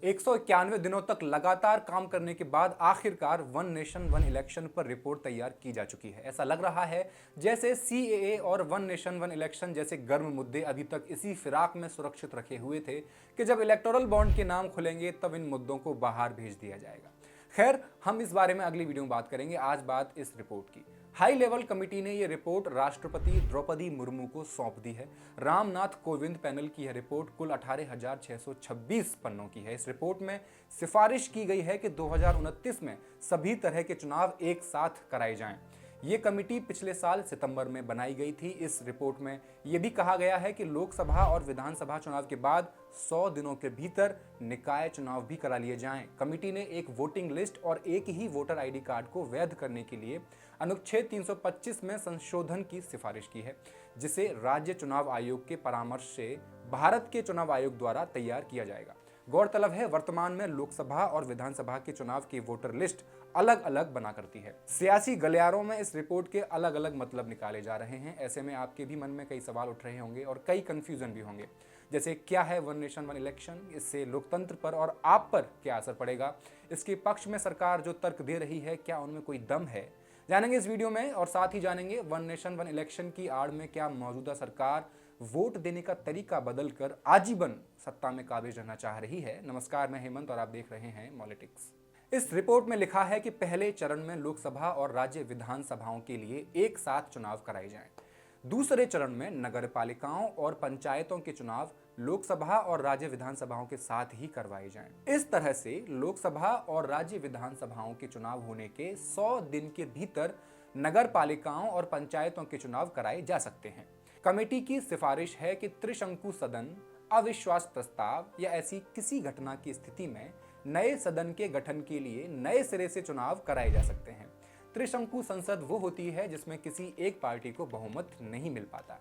191 दिनों तक लगातार काम करने के बाद आखिरकार वन नेशन वन इलेक्शन पर रिपोर्ट तैयार की जा चुकी है। ऐसा लग रहा है जैसे सीएए और वन नेशन वन इलेक्शन जैसे गर्म मुद्दे अभी तक इसी फिराक में सुरक्षित रखे हुए थे कि जब इलेक्टोरल बॉन्ड के नाम खुलेंगे तब इन मुद्दों को बाहर भेज दिया जाएगा। खैर, हम इस बारे में अगली वीडियो में बात करेंगे। आज बात इस रिपोर्ट की। हाई लेवल कमेटी ने यह रिपोर्ट राष्ट्रपति द्रौपदी मुर्मू को सौंप दी है। रामनाथ कोविंद पैनल की यह रिपोर्ट कुल 18,626 पन्नों की है। इस रिपोर्ट में सिफारिश की गई है कि 2029 में सभी तरह के चुनाव एक साथ कराए जाएं। ये कमेटी पिछले साल सितंबर में बनाई गई थी। इस रिपोर्ट में यह भी कहा गया है कि लोकसभा और विधानसभा चुनाव के बाद 100 दिनों के भीतर निकाय चुनाव भी करा लिए जाएं। कमेटी ने एक वोटिंग लिस्ट और एक ही वोटर आईडी कार्ड को वैध करने के लिए अनुच्छेद 325 में संशोधन की सिफारिश की है, जिसे राज्य चुनाव आयोग के परामर्श से भारत के चुनाव आयोग द्वारा तैयार किया जाएगा। गौरतलब है, वर्तमान में लोकसभा और विधानसभा के चुनाव की वोटर लिस्ट अलग अलग बना करती है। सियासी गलियारों में इस रिपोर्ट के अलग अलग मतलब निकाले जा रहे हैं। ऐसे में आपके भी मन में कई सवाल उठ रहे होंगे और कई कंफ्यूजन भी होंगे, जैसे क्या है वन नेशन वन इलेक्शन, इससे लोकतंत्र पर और आप पर क्या असर पड़ेगा, इसके पक्ष में सरकार जो तर्क दे रही है क्या उनमें कोई दम है, जानेंगे इस वीडियो में। और साथ ही जानेंगे वन नेशन वन इलेक्शन की आड़ में क्या मौजूदा सरकार वोट देने का तरीका बदलकर आजीवन सत्ता में काबिज रहना चाह रही है। नमस्कार, मैं हेमंत और आप देख रहे हैं मॉलिटिक्स। इस रिपोर्ट में लिखा है कि पहले चरण में लोकसभा और राज्य विधानसभाओं के लिए एक साथ चुनाव कराए जाएं। दूसरे चरण में नगर पालिकाओं और पंचायतों के चुनाव लोकसभा और राज्य विधानसभाओं के साथ ही करवाए जाएं। इस तरह से लोकसभा और राज्य विधानसभाओं के चुनाव होने के 100 दिन के भीतर नगर पालिकाओं और पंचायतों के चुनाव कराए जा सकते हैं। कमेटी की सिफारिश है कि त्रिशंकु सदन, अविश्वास प्रस्ताव या ऐसी किसी घटना की स्थिति में नए सदन के गठन के लिए नए सिरे से चुनाव कराए जा सकते हैं। त्रिशंकु संसद वो होती है जिसमें किसी एक पार्टी को बहुमत नहीं मिल पाता।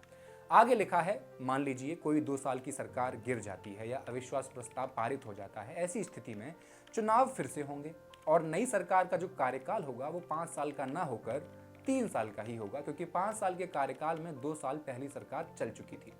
आगे लिखा है, मान लीजिए कोई 2 साल की सरकार गिर जाती है या अविश्वास प्रस्ताव पारित हो जाता है। ऐसी स्थिति में चुनाव फिर से होंगे और नई सरकार का जो कार्यकाल होगा वो 5 साल का ना होकर 3 साल का ही होगा, क्योंकि 5 साल के कार्यकाल में 2 साल पहली सरकार चल चुकी थी।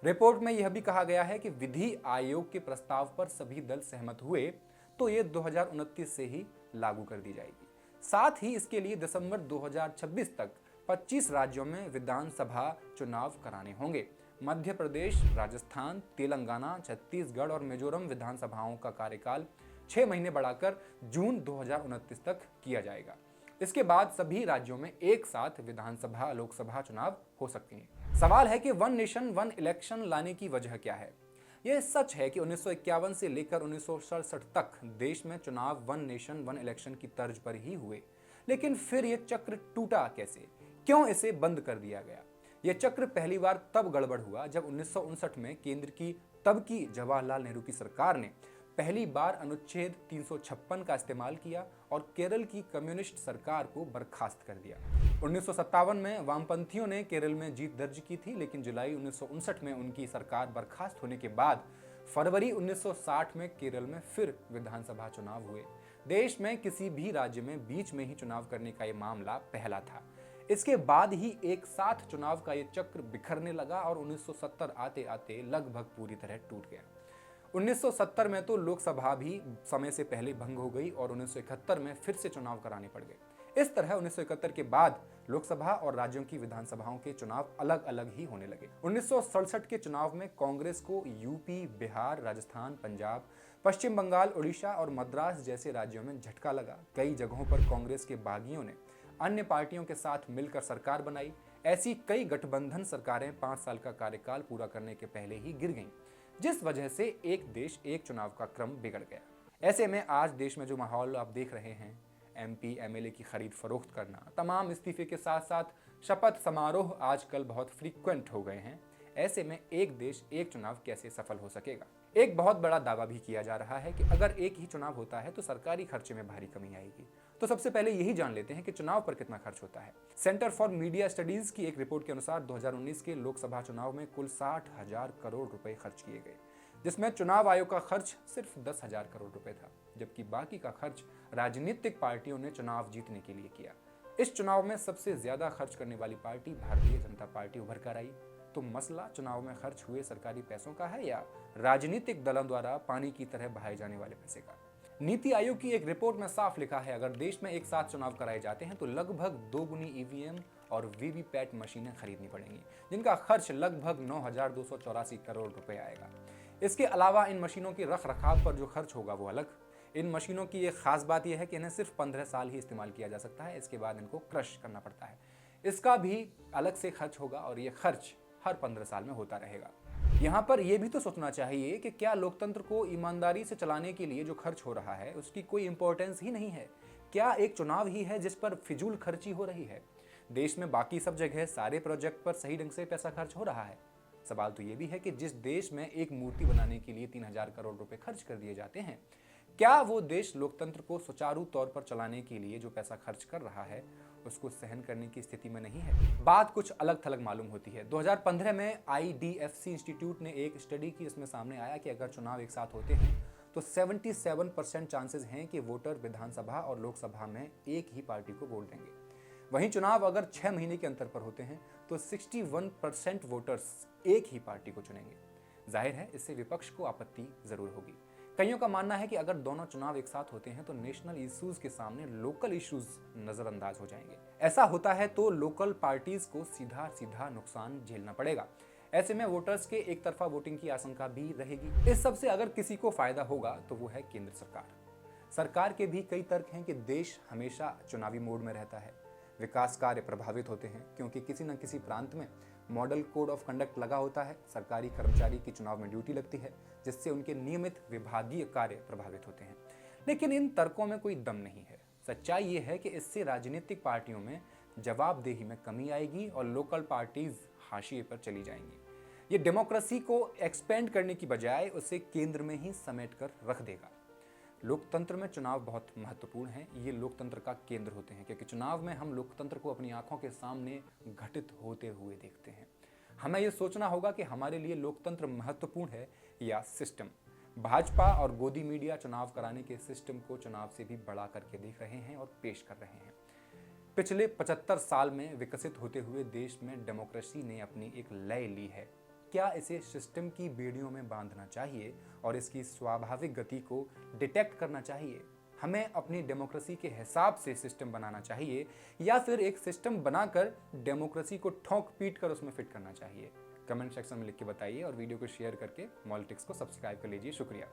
रिपोर्ट में यह भी कहा गया है कि विधि आयोग के प्रस्ताव पर सभी दल सहमत हुए तो ये 2029 से ही लागू कर दी जाएगी। साथ ही इसके लिए दिसंबर 2026 तक 25 राज्यों में विधानसभा चुनाव कराने होंगे। मध्य प्रदेश, राजस्थान, तेलंगाना, छत्तीसगढ़ और मिजोरम विधानसभाओं का कार्यकाल 6 महीने बढ़ाकर जून 2029 तक किया जाएगा। इसके बाद सभी राज्यों में एक साथ विधानसभा लोकसभा चुनाव हो सकते हैं। सवाल है कि वन नेशन वन इलेक्शन लाने की वजह क्या है। यह सच है कि 1951 से लेकर 1967 तक देश में चुनाव वन नेशन वन इलेक्शन की तर्ज पर ही हुए, लेकिन फिर यह चक्र टूटा कैसे, क्यों इसे बंद कर दिया गया। यह चक्र पहली बार तब गड़बड़ हुआ जब 1959 में केंद्र की तब की जवाहरलाल नेहरू की सरकार ने पहली बार अनुच्छेद 356 का इस्तेमाल किया और केरल की कम्युनिस्ट सरकार को बर्खास्त कर दिया। 1957 में वामपंथियों ने केरल में जीत दर्ज की थी, लेकिन जुलाई 1959 में उनकी सरकार बर्खास्त होने के बाद फरवरी 1960 में केरल में फिर विधानसभा चुनाव हुए। देश में किसी भी राज्य में बीच में ही चुनाव करने का ये मामला पहला था। इसके बाद ही एक साथ चुनाव का ये चक्र बिखरने लगा और 1970 आते आते लगभग पूरी तरह टूट गया। 1970 में तो लोकसभा भी समय से पहले भंग हो गई और 1971 में फिर से चुनाव कराने पड़ गए। इस तरह 1971 के बाद लोकसभा और राज्यों की विधानसभाओं के चुनाव अलग अलग ही होने लगे। 1967 के चुनाव में कांग्रेस को यूपी, बिहार, राजस्थान, पंजाब, पश्चिम बंगाल, उड़ीसा और मद्रास जैसे राज्यों में झटका लगा। कई जगहों पर कांग्रेस के बागियों ने अन्य पार्टियों के साथ मिलकर सरकार बनाई। ऐसी कई गठबंधन सरकारें 5 साल का कार्यकाल पूरा करने के पहले ही गिर गईं, जिस वजह से एक देश एक चुनाव का क्रम बिगड़ गया। ऐसे में आज देश में जो माहौल आप देख रहे हैं, एमपी एमएलए की खरीद फरोख्त करना, तमाम इस्तीफे के साथ साथ शपथ समारोह आजकल बहुत फ्रीक्वेंट हो गए हैं। ऐसे में एक देश एक चुनाव कैसे सफल हो सकेगा। एक बहुत बड़ा दावा भी किया जा रहा है कि अगर एक ही चुनाव होता है तो सरकारी खर्चे में भारी कमी आएगी। तो सबसे पहले यही जान लेते हैं कि चुनाव पर कितना खर्च होता है। सेंटर फॉर मीडिया स्टडीज की एक रिपोर्ट के अनुसार 2019 के लोकसभा चुनाव में कुल 60,000 करोड़ रुपए खर्च किए गए, जिसमें चुनाव आयोग का खर्च सिर्फ 10,000 करोड़ रुपए था, जबकि बाकी का खर्च राजनीतिक पार्टियों ने चुनाव जीतने के लिए किया। इस चुनाव में सबसे ज्यादा खर्च करने वाली पार्टी भारतीय जनता पार्टी उभर कर आई। तो मसला चुनाव में खर्च हुए सरकारी पैसों का है या राजनीतिक दलों द्वारा पानी की तरह बहाए जाने वाले पैसे का? नीति आयोग की एक रिपोर्ट में साफ लिखा है, अगर देश में एक साथ चुनाव कराए जाते हैं तो लगभग 2 गुनी ईवीएम और वीवीपैट मशीनें खरीदनी पड़ेंगी, जिनका खर्च लगभग 9,284 करोड़ रुपए आएगा। इसके अलावा इन मशीनों की रख रखाव पर जो खर्च होगा वो अलग। इन मशीनों की एक खास बात यह है कि इन्हें सिर्फ 15 साल ही इस्तेमाल किया जा सकता है, इसके बाद इनको क्रश करना पड़ता है। इसका भी अलग से खर्च होगा और ये खर्च हर 15 साल में होता रहेगा। यहाँ पर यह भी तो सोचना चाहिए कि क्या लोकतंत्र को ईमानदारी से चलाने के लिए जो खर्च हो रहा है उसकी कोई इंपॉर्टेंस ही नहीं है? क्या एक चुनाव ही है जिस पर फिजूल खर्ची हो रही है? देश में बाकी सब जगह सारे प्रोजेक्ट पर सही ढंग से पैसा खर्च हो रहा है। सवाल तो ये भी है कि जिस देश में एक मूर्ति बनाने के लिए 3,000 करोड़ रुपए खर्च कर दिए जाते हैं, क्या वो देश लोकतंत्र को सुचारू तौर पर चलाने के लिए जो पैसा खर्च कर रहा है उसको सहन करने की स्थिति में नहीं है? बात कुछ अलग थलग मालूम होती है। 2015 में IDFC इंस्टीट्यूट ने एक स्टडी की, इसमें सामने आया कि अगर चुनाव एक साथ होते हैं तो 77% चांसेस हैं कि वोटर विधानसभा और लोकसभा में एक ही पार्टी को वोट देंगे। वहीं चुनाव अगर 6 महीने के अंतर पर होते हैं तो 61% वोटर्स एक ही पार्टी को चुनेंगे। जाहिर है इससे विपक्ष को आपत्ति जरूर होगी। कईयों का मानना है कि अगर दोनों चुनाव एक साथ होते हैं तो नेशनल इश्यूज के सामने लोकल इश्यूज नजरअंदाज हो जाएंगे। ऐसा होता है तो लोकल पार्टीज को सीधा सीधा नुकसान झेलना पड़ेगा। ऐसे में वोटर्स के एक तरफा वोटिंग की आशंका भी रहेगी। इस सब से अगर किसी को फायदा होगा तो वो है केंद्र सरकार। सरकार के भी कई तर्क हैं कि देश हमेशा चुनावी मोड में रहता है, विकास कार्य प्रभावित होते हैं क्योंकि किसी न किसी प्रांत में मॉडल कोड ऑफ कंडक्ट लगा होता है, सरकारी कर्मचारी की चुनाव में ड्यूटी लगती है जिससे उनके नियमित विभागीय कार्य प्रभावित होते हैं। लेकिन इन तर्कों में कोई दम नहीं है। सच्चाई ये है कि इससे राजनीतिक पार्टियों में जवाबदेही में कमी आएगी और लोकल पार्टीज हाशिए पर चली जाएंगी। ये डेमोक्रेसी को एक्सपेंड करने की बजाय उसे केंद्र में ही समेट कर रख देगा। लोकतंत्र में चुनाव बहुत महत्वपूर्ण है, ये लोकतंत्र का केंद्र होते हैं क्योंकि चुनाव में हम लोकतंत्र को अपनी आंखों के सामने घटित होते हुए देखते हैं। हमें ये सोचना होगा कि हमारे लिए लोकतंत्र महत्वपूर्ण है या सिस्टम। भाजपा और गोदी मीडिया चुनाव कराने के सिस्टम को चुनाव से भी बड़ा करके देख रहे हैं और पेश कर रहे हैं। पिछले 75 साल में विकसित होते हुए देश में डेमोक्रेसी ने अपनी एक लय ली है। क्या इसे सिस्टम की बेड़ियों में बांधना चाहिए और इसकी स्वाभाविक गति को डिटेक्ट करना चाहिए? हमें अपनी डेमोक्रेसी के हिसाब से सिस्टम बनाना चाहिए या फिर एक सिस्टम बनाकर डेमोक्रेसी को ठोक पीट कर उसमें फिट करना चाहिए? कमेंट सेक्शन में लिख के बताइए और वीडियो को शेयर करके मॉलिटिक्स को सब्सक्राइब कर लीजिए। शुक्रिया।